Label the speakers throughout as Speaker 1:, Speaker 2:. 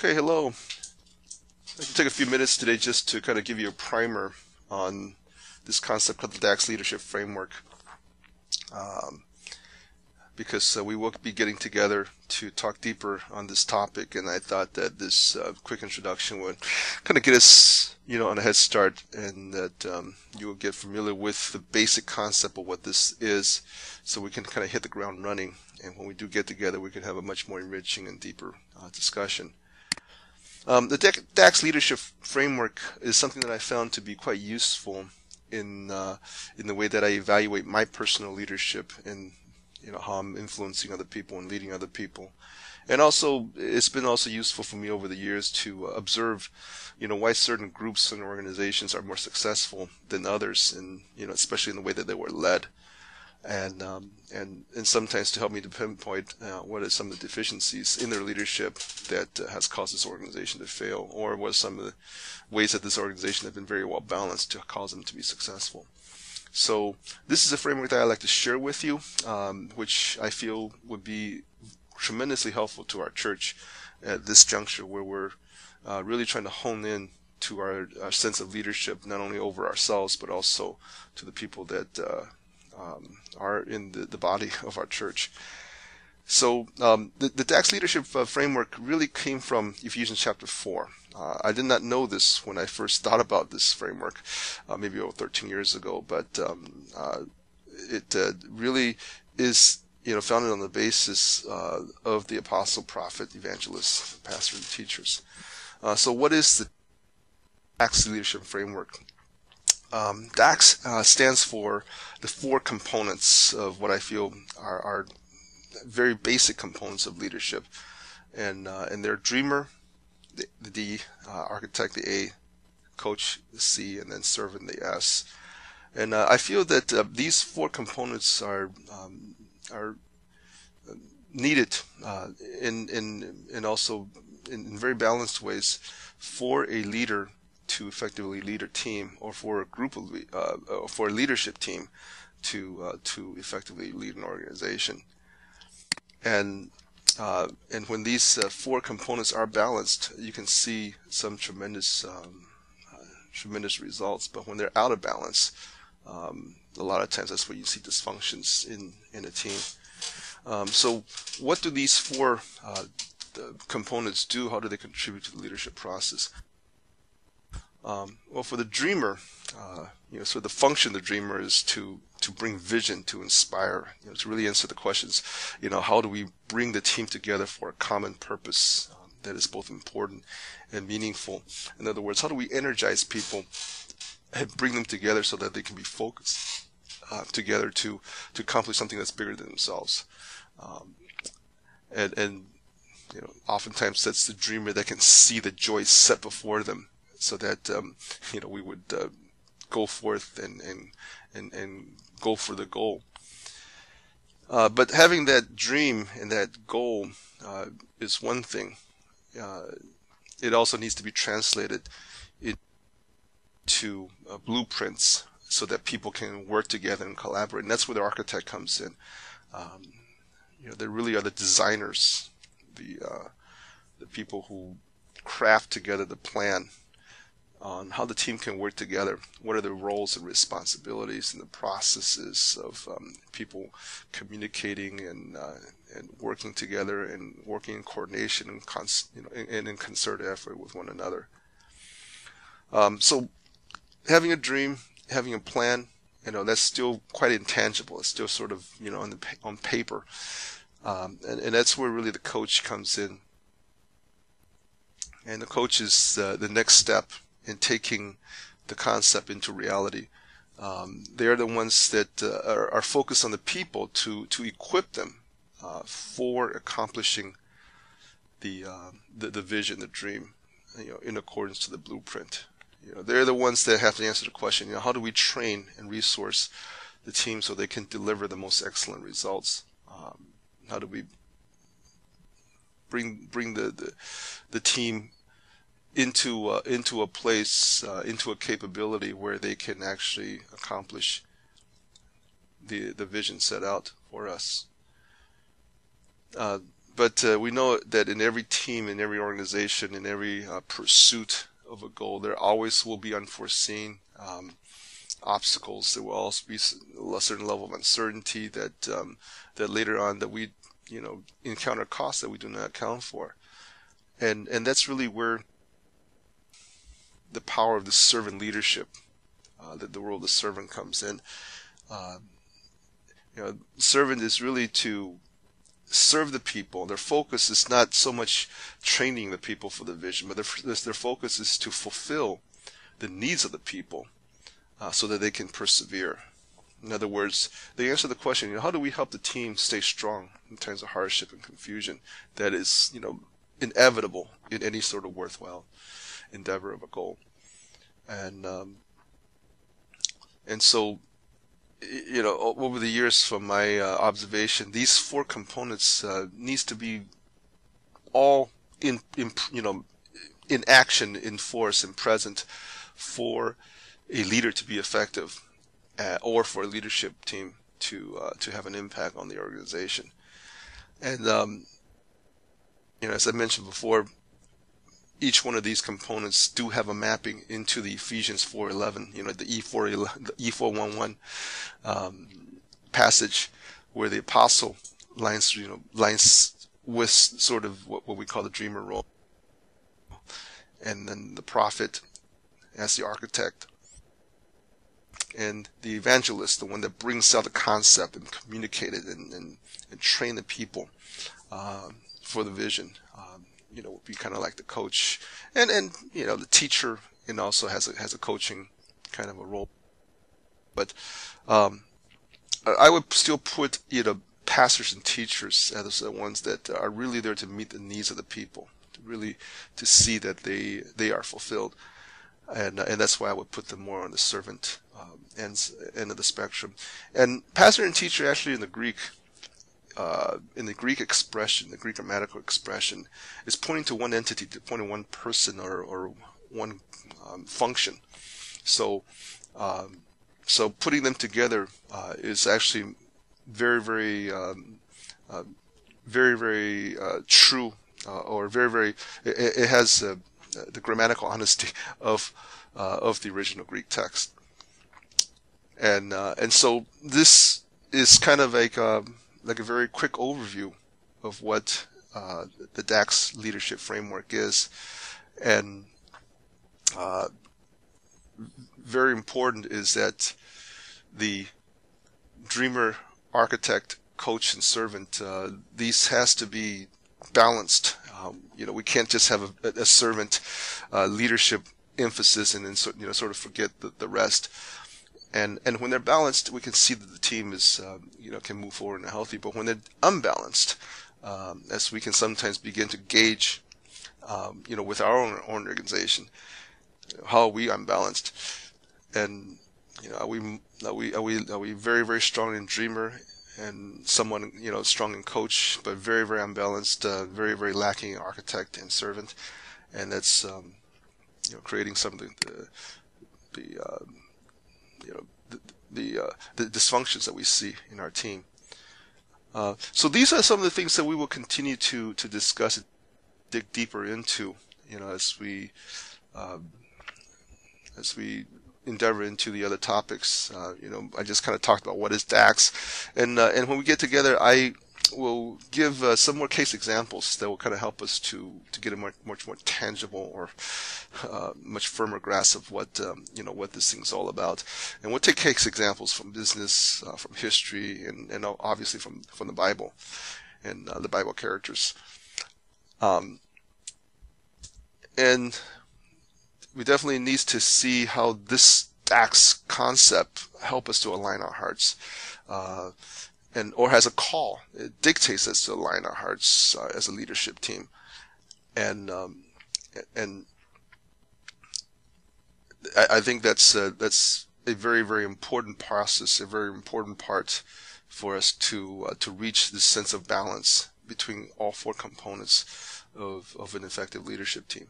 Speaker 1: Okay, hello. I'd like to take a few minutes today just to kind of give you a primer on this concept called the DACS leadership framework, because we will be getting together to talk deeper on this topic, and I thought that this quick introduction would kind of get us, on a head start, and that you will get familiar with the basic concept of what this is, so we can kind of hit the ground running, and when we do get together, we can have a much more enriching and deeper discussion. The DACS leadership framework is something that I found to be quite useful in the way that I evaluate my personal leadership and how I'm influencing other people and leading other people. And also, it's been also useful for me over the years to observe, why certain groups and organizations are more successful than others, and especially in the way that they were led. And sometimes to help me to pinpoint what are some of the deficiencies in their leadership that has caused this organization to fail, or what are some of the ways that this organization has been very well balanced to cause them to be successful. So this is a framework that I like to share with you, which I feel would be tremendously helpful to our church at this juncture, where we're really trying to hone in to our sense of leadership, not only over ourselves, but also to the people that are in the body of our church. So the DACS leadership framework really came from Ephesians chapter 4. I did not know this when I first thought about this framework, maybe over 13 years ago, but it really is founded on the basis of the apostle, prophet, evangelist, pastor, and teachers. So what is the DACS leadership framework? DACS stands for the four components of what I feel are very basic components of leadership, and they're dreamer, the D, architect, the A, coach, the C, and then servant, the S. And I feel that these four components are needed and also in very balanced ways for a leader to effectively lead a team, or for a group of for a leadership team to effectively lead an organization. And when these four components are balanced, you can see some tremendous results. But when they're out of balance, a lot of times that's where you see dysfunctions in a team. So what do these four components do? How do they contribute to the leadership process? Well, for the dreamer, so the function of the dreamer is to bring vision, to inspire, to really answer the questions, how do we bring the team together for a common purpose that is both important and meaningful? In other words, how do we energize people and bring them together so that they can be focused together to accomplish something that's bigger than themselves? And oftentimes that's the dreamer that can see the joy set before them, so that we would go forth and go for the goal. But having that dream and that goal is one thing. It also needs to be translated into blueprints so that people can work together and collaborate. And that's where the architect comes in. They really are the designers, the people who craft together the plan on how the team can work together. What are the roles and responsibilities and the processes of people communicating and working together and working in coordination and in concerted effort with one another. So having a dream, having a plan, that's still quite intangible. It's still sort of on paper, and that's where really the coach comes in. And the coach is the next step in taking the concept into reality. They are the ones that are focused on the people to equip them for accomplishing the vision, the dream, in accordance to the blueprint. They're the ones that have to answer the question, how do we train and resource the team so they can deliver the most excellent results? How do we bring the team into a place, into a capability where they can actually accomplish the vision set out for us? but we know that in every team, in every organization, in every pursuit of a goal, there always will be unforeseen obstacles. There will also be a certain level of uncertainty that that later on that we encounter costs that we do not account for, and that's really where the power of the servant leadership, that the role of the servant comes in. Servant is really to serve the people. Their focus is not so much training the people for the vision, but their focus is to fulfill the needs of the people so that they can persevere. In other words, they answer the question, how do we help the team stay strong in times of hardship and confusion that is, inevitable in any sort of worthwhile endeavor of a goal. And so, over the years from my observation, these four components needs to be all in action, in force, and present for a leader to be effective, or for a leadership team to have an impact on the organization. And as I mentioned before, each one of these components do have a mapping into the Ephesians 4:11, the E4:11 passage, where the apostle lines with sort of what we call the dreamer role, and then the prophet as the architect, and the evangelist, the one that brings out the concept and communicate it and train the people for the vision. Would be kind of like the coach, and the teacher, and also has a coaching kind of a role. But I would still put pastors and teachers as the ones that are really there to meet the needs of the people, to see that they are fulfilled, and that's why I would put them more on the servant end of the spectrum. And pastor and teacher actually in the Greek expression, the Greek grammatical expression, is pointing to one entity, to pointing to one person or one function. So putting them together is actually very, very, very, very true, or very, very. It has the grammatical honesty of the original Greek text, and so this is kind of like a very quick overview of what the DACS leadership framework is. And very important is that the dreamer, architect, coach, and servant, these has to be balanced. We can't just have a servant leadership emphasis and then sort of forget the rest. And when they're balanced, we can see that the team is can move forward and healthy. But when they're unbalanced, as we can sometimes begin to gauge, with our own organization, how are we unbalanced? And are we very, very strong in dreamer, and someone strong in coach, but very, very unbalanced, very, very lacking in architect and servant, and that's creating something the dysfunctions that we see in our team. So these are some of the things that we will continue to discuss and dig deeper into, as we endeavor into the other topics. I just kind of talked about what is DACS, and when we get together, I will give some more case examples that will kind of help us to get a much more tangible or much firmer grasp of what what this thing's all about. And we'll take case examples from business, from history, and obviously from the Bible and the Bible characters. And we definitely need to see how this DACS concept help us to align our hearts. Or has a call. It dictates us to align our hearts as a leadership team, and I think that's a very, very important process, a very important part for us to reach this sense of balance between all four components of an effective leadership team.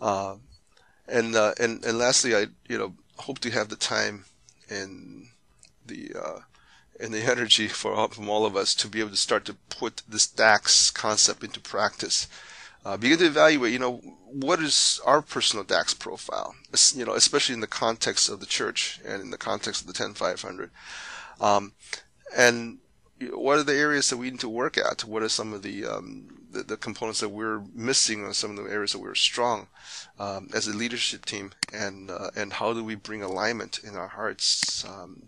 Speaker 1: And lastly, I hope to have the time and the and the energy from all of us to be able to start to put this DACS concept into practice. Begin to evaluate, what is our personal DACS profile, especially in the context of the church and in the context of the 10-500. And what are the areas that we need to work at? What are some of the components that we're missing, or some of the areas that we're strong as a leadership team? And how do we bring alignment in our hearts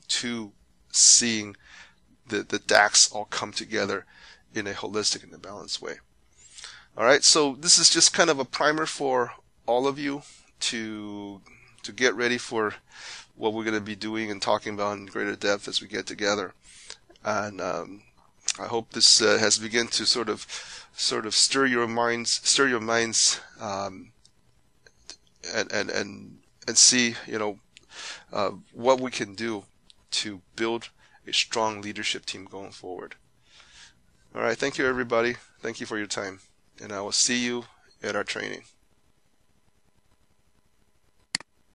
Speaker 1: to seeing the DACS all come together in a holistic and a balanced way? All right, so this is just kind of a primer for all of you to get ready for what we're going to be doing and talking about in greater depth as we get together. And I hope this has begun to sort of stir your minds, and see what we can do to build a strong leadership team going forward. All right, thank you everybody. Thank you for your time, and I will see you at our training.